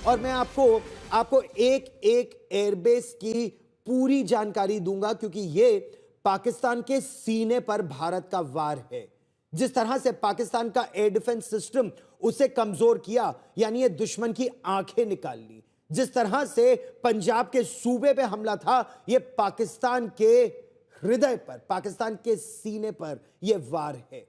और मैं आपको एक एक एयरबेस की पूरी जानकारी दूंगा, क्योंकि ये पाकिस्तान के सीने पर भारत का वार है। जिस तरह से पाकिस्तान का एयर डिफेंस सिस्टम उसे कमजोर किया, यानी ये दुश्मन की आंखें निकाल ली। जिस तरह से पंजाब के सूबे पे हमला था, ये पाकिस्तान के हृदय पर, पाकिस्तान के सीने पर यह वार है।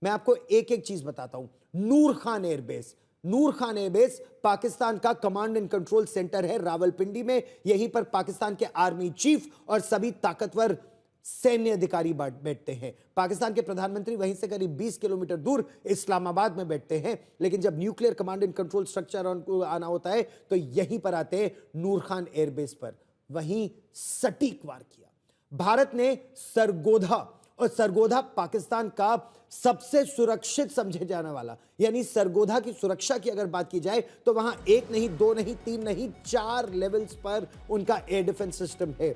मैं आपको एक एक चीज बताता हूं। नूर खान एयरबेस पाकिस्तान का कमांड एंड कंट्रोल सेंटर है रावलपिंडी में। यहीं पर पाकिस्तान के आर्मी चीफ और सभी ताकतवर सैन्य अधिकारी बैठते हैं। पाकिस्तान के प्रधानमंत्री वहीं से करीब 20 किलोमीटर दूर इस्लामाबाद में बैठते हैं, लेकिन जब nuclear command and control structure आना होता है तो यहीं पर आते हैं, नूर खान एयरबेस पर। वहीं सटीक वार किया भारत ने सरगोधा, और सरगोधा पाकिस्तान का सबसे सुरक्षित समझे जाने वाला, यानी सरगोधा की सुरक्षा की अगर बात की जाए तो वहां एक नहीं, दो नहीं, तीन नहीं, 4 लेवल्स पर उनका एयर डिफेंस सिस्टम है।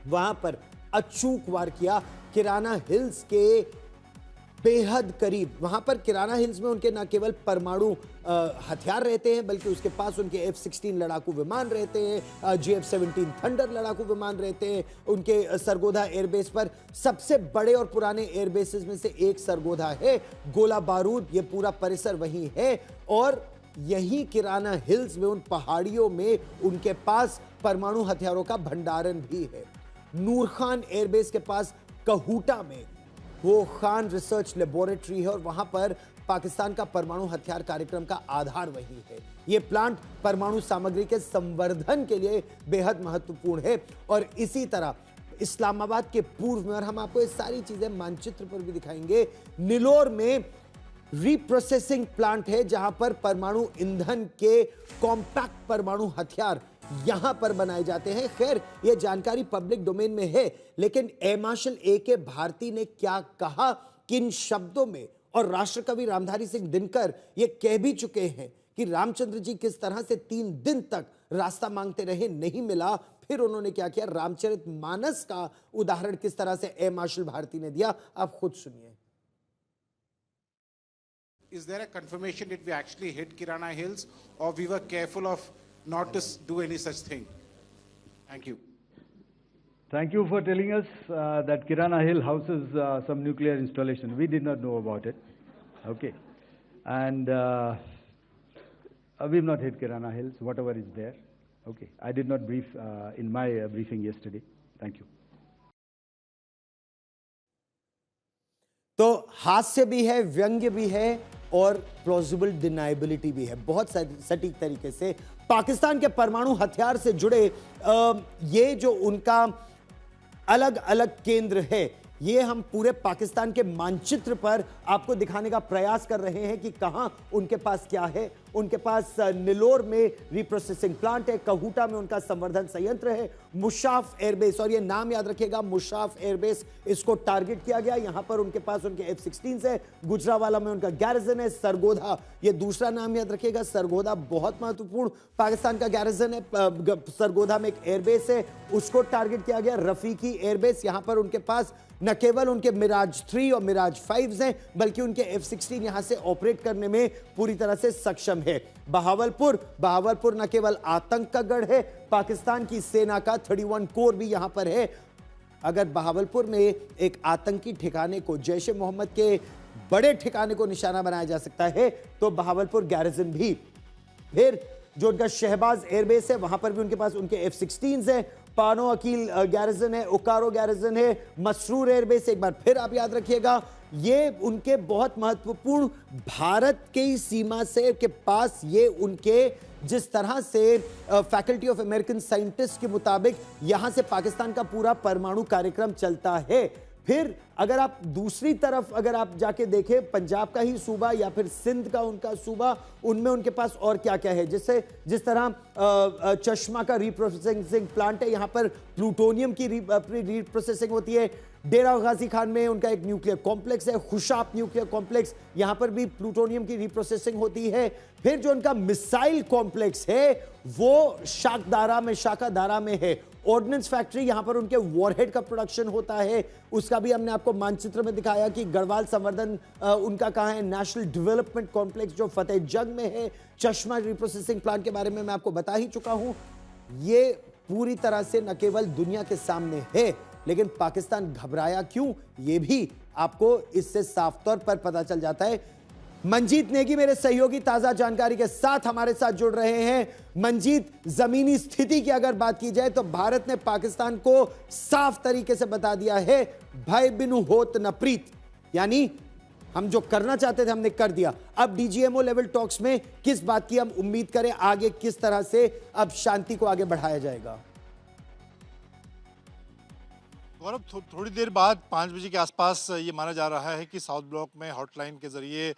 वहां पर अचूक वार किया किराना हिल्स के बेहद करीब। वहां पर किराना हिल्स में उनके न केवल परमाणु हथियार रहते हैं, बल्कि उसके पास उनके F-16 लड़ाकू विमान रहते हैं, JF-17 थंडर लड़ाकू विमान रहते हैं। उनके सरगोधा एयरबेस पर सबसे बड़े और पुराने एयरबेसेस में से एक सरगोधा है। गोला बारूद, ये पूरा परिसर वहीं है, और यही किराना हिल्स में, उन पहाड़ियों में उनके पास परमाणु हथियारों का भंडारण भी है। नूर खान एयरबेस के पास कहूटा में वो खान रिसर्च लेबोरेटरी है, और वहां पर पाकिस्तान का परमाणु हथियार कार्यक्रम का आधार वही है। यह प्लांट परमाणु सामग्री के संवर्धन के लिए बेहद महत्वपूर्ण है। और इसी तरह इस्लामाबाद के पूर्व में, और हम आपको ये सारी चीजें मानचित्र पर भी दिखाएंगे, निलोर में रीप्रोसेसिंग प्लांट है, जहां पर परमाणु ईंधन के कॉम्पैक्ट परमाणु हथियार यहां पर बनाए जाते हैं। खैर, यह जानकारी पब्लिक डोमेन में है, लेकिन एयर मार्शल A.K. भारती ने क्या कहा, किन शब्दों में, और राष्ट्रकवि रामधारी सिंह दिनकर ये कह भी चुके हैं कि रामचंद्र जी किस तरह से 3 दिन तक रास्ता मांगते रहे, नहीं मिला। फिर उन्होंने क्या किया, रामचरितमानस का उदाहरण किस तरह से एयर मार्शल भारती ने दिया, आप खुद सुनिए। Is there a confirmation that we actually hit Kirana Hills, or we were careful of not to do any such thing? Thank you. Thank you for telling us that Kirana Hill houses some nuclear installation. We did not know about it. Okay. And we've not hit Kirana Hills, whatever is there. Okay. I did not brief in my briefing yesterday. Thank you. तो हास्य भी है, व्यंग्य भी है, और plausible deniability भी है। बहुत सटीक तरीके से पाकिस्तान के परमाणु हथियार से जुड़े ये जो उनका अलग अलग केंद्र है, ये हम पूरे पाकिस्तान के मानचित्र पर आपको दिखाने का प्रयास कर रहे हैं कि कहां उनके पास क्या है। उनके पास निलोर में रीप्रोसेसिंग प्लांट है, कहूटा में उनका संवर्धन संयंत्र है, मुशाफ एयरबेस, और ये नाम याद रखिएगा, मुशाफ एयरबेस, इसको टारगेट किया गया। यहां पर उनके पास उनके F-16 है, गुजरावाला में उनका गैरिजन है, सरगोधा, ये दूसरा नाम याद रखिएगा, सरगोधा बहुत महत्वपूर्ण पाकिस्तान का गैरिजन है। सरगोधा में एक एयरबेस है, उसको टारगेट किया गया। रफीकी एयरबेस, यहां पर उनके पास न केवल उनके मिराज 3 और मिराज 5 हैं, बल्कि उनके F-16 यहां से ऑपरेट करने में पूरी तरह से सक्षम है। बहावलपुर न केवल आतंक का गढ़ है, पाकिस्तान की सेना का 31 कोर भी यहां पर है। अगर बहावलपुर में एक आतंकी ठिकाने को, जैश ए मोहम्मद के बड़े ठिकाने को निशाना बनाया जा सकता है, तो बहावलपुर गैरिजन भी। फिर जो उनका शहबाज एयरबेस है, वहां पर भी उनके पास उनके F-16 है। पानो अकील गैरिजन है, उकारो गैरिजन है, मसरूर एयरबेस, एक बार फिर आप याद रखिएगा, ये उनके बहुत महत्वपूर्ण भारत की सीमा से के पास, ये उनके जिस तरह से फैकल्टी ऑफ अमेरिकन साइंटिस्ट के मुताबिक यहां से पाकिस्तान का पूरा परमाणु कार्यक्रम चलता है। फिर अगर आप दूसरी तरफ अगर आप जाके देखें, पंजाब का ही सूबा या फिर सिंध का उनका सूबा, उनमें उनके पास और क्या क्या है, जिस तरह चश्मा का रीप्रोसेसिंग प्लांट है, यहां पर प्लूटोनियम की रीप्रोसेसिंग होती है। डेरा गाजी खान में उनका एक न्यूक्लियर कॉम्प्लेक्स है, खुशाब न्यूक्लियर कॉम्प्लेक्स, यहां पर भी प्लूटोनियम की रिप्रोसेसिंग होती है। फिर जो उनका मिसाइल कॉम्प्लेक्स है वो शाकादारा में है। ऑर्डिनेंस फैक्ट्री, यहां पर उनके वॉरहेड का प्रोडक्शन होता है, उसका भी हमने आपको मानचित्र में दिखाया कि गढ़वाल संवर्धन उनका कहां है। नेशनल डेवलपमेंट कॉम्प्लेक्स जो फतेह जंग में है। चश्मा रिप्रोसेसिंग प्लांट के बारे में मैं आपको बता ही चुका हूं। ये पूरी तरह से न केवल दुनिया के सामने है, लेकिन पाकिस्तान घबराया क्यों, यह भी आपको इससे साफ तौर पर पता चल जाता है। मंजीत नेगी मेरे सहयोगी ताजा जानकारी के साथ हमारे साथ जुड़ रहे हैं। मंजीत, जमीनी स्थिति की अगर बात की जाए तो भारत ने पाकिस्तान को साफ तरीके से बता दिया है, भय बिनु होत न प्रीत, यानी हम जो करना चाहते थे हमने कर दिया। अब डीजीएमओ लेवल टॉक्स में किस बात की हम उम्मीद करें, आगे किस तरह से अब शांति को आगे बढ़ाया जाएगा? गौरव, थोड़ी देर बाद 5 बजे के आसपास ये माना जा रहा है कि साउथ ब्लॉक में हॉटलाइन के जरिए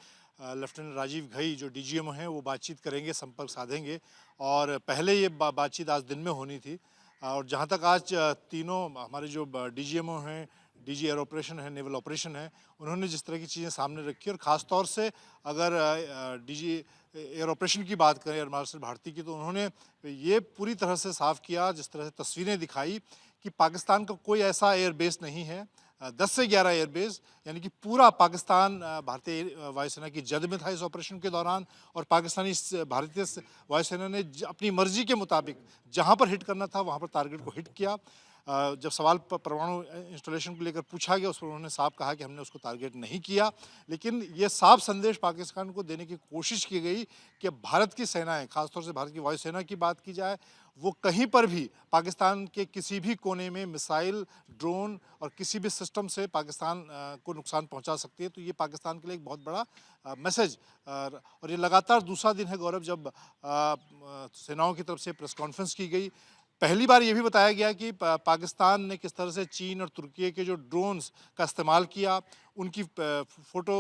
लेफ्टिनेंट राजीव घई जो डीजीएमओ हैं वो बातचीत करेंगे, संपर्क साधेंगे। और पहले ये बातचीत आज दिन में होनी थी। और जहाँ तक आज तीनों हमारे जो डीजीएमओ हैं, डीजी एयर ऑपरेशन है, नेवल ऑपरेशन है, उन्होंने जिस तरह की चीज़ें सामने रखी, और ख़ास तौर से अगर डीजी एयर ऑपरेशन की बात करें, एयर मार्शल भारती की, तो उन्होंने ये पूरी तरह से साफ किया, जिस तरह से तस्वीरें दिखाई कि पाकिस्तान का कोई ऐसा एयर बेस नहीं है। 10 से 11 एयरबेस, यानी कि पूरा पाकिस्तान भारतीय वायुसेना की जद में था इस ऑपरेशन के दौरान। और पाकिस्तानी भारतीय वायुसेना ने अपनी मर्जी के मुताबिक जहां पर हिट करना था वहां पर टारगेट को हिट किया। जब सवाल परमाणु इंस्टॉलेशन को लेकर पूछा गया, उस पर उन्होंने साफ कहा कि हमने उसको टारगेट नहीं किया। लेकिन ये साफ संदेश पाकिस्तान को देने की कोशिश की गई कि भारत की सेनाएं, खासतौर से भारत की वायुसेना की बात की जाए, वो कहीं पर भी पाकिस्तान के किसी भी कोने में मिसाइल, ड्रोन और किसी भी सिस्टम से पाकिस्तान को नुकसान पहुंचा सकती है। तो ये पाकिस्तान के लिए एक बहुत बड़ा मैसेज। और ये लगातार दूसरा दिन है गौरव जब सेनाओं की तरफ से प्रेस कॉन्फ्रेंस की गई। पहली बार ये भी बताया गया कि पाकिस्तान ने किस तरह से चीन और तुर्की के जो ड्रोन्स का इस्तेमाल किया, उनकी फ़ोटो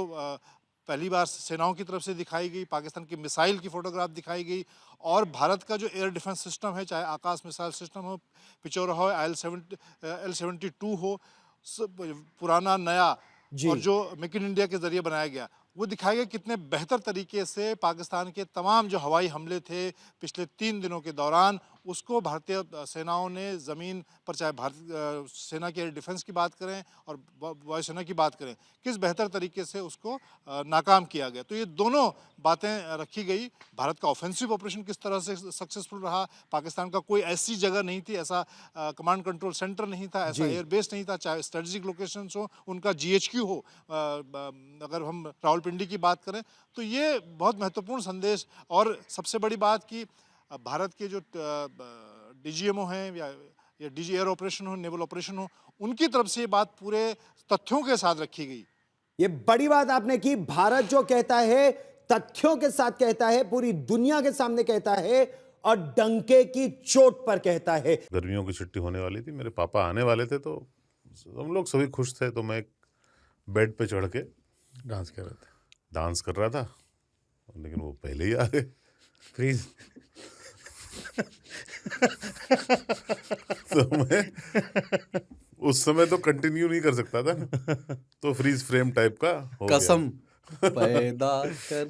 पहली बार सेनाओं की तरफ से दिखाई गई। पाकिस्तान की मिसाइल की फ़ोटोग्राफ दिखाई गई। और भारत का जो एयर डिफेंस सिस्टम है, चाहे आकाश मिसाइल सिस्टम हो, पिचोरा हो, L-72 हो, पुराना नया, और जो मेक इन इंडिया के ज़रिए बनाया गया, वो दिखाया गया कितने बेहतर तरीके से पाकिस्तान के तमाम जो हवाई हमले थे पिछले 3 दिनों के दौरान, उसको भारतीय सेनाओं ने ज़मीन पर, चाहे भारतीय सेना के एयर डिफेंस की बात करें और वायुसेना की बात करें, किस बेहतर तरीके से उसको नाकाम किया गया। तो ये दोनों बातें रखी गई। भारत का ऑफेंसिव ऑपरेशन किस तरह से सक्सेसफुल रहा, पाकिस्तान का कोई ऐसी जगह नहीं थी, ऐसा कमांड कंट्रोल सेंटर नहीं था, ऐसा एयरबेस नहीं था, चाहे स्ट्रेटेजिक लोकेशंस हो, उनका GHQ हो, अगर हम रावलपिंडी की बात करें, तो ये बहुत महत्वपूर्ण संदेश। और सबसे बड़ी बात कि भारत के जो डीजीएमओ हैं या डीजी एयर ऑपरेशन हो, नेवल ऑपरेशन हो, उनकी तरफ से ये बात पूरे तथ्यों के साथ रखी गई। ये बड़ी बात आपने की। भारत जो कहता है तथ्यों के साथ कहता है, पूरी दुनिया के सामने कहता है और डंके की चोट पर कहता है। गर्मियों की छुट्टी होने वाली थी, मेरे पापा आने वाले थे, तो हम लोग सभी खुश थे। तो मैं एक बेड पे चढ़ के डांस कर रहा था, लेकिन वो पहले ही आ गए। प्लीज तो मैं उस समय तो कंटिन्यू नहीं कर सकता था ना, तो फ्रीज फ्रेम टाइप का हो कसम पैदा कर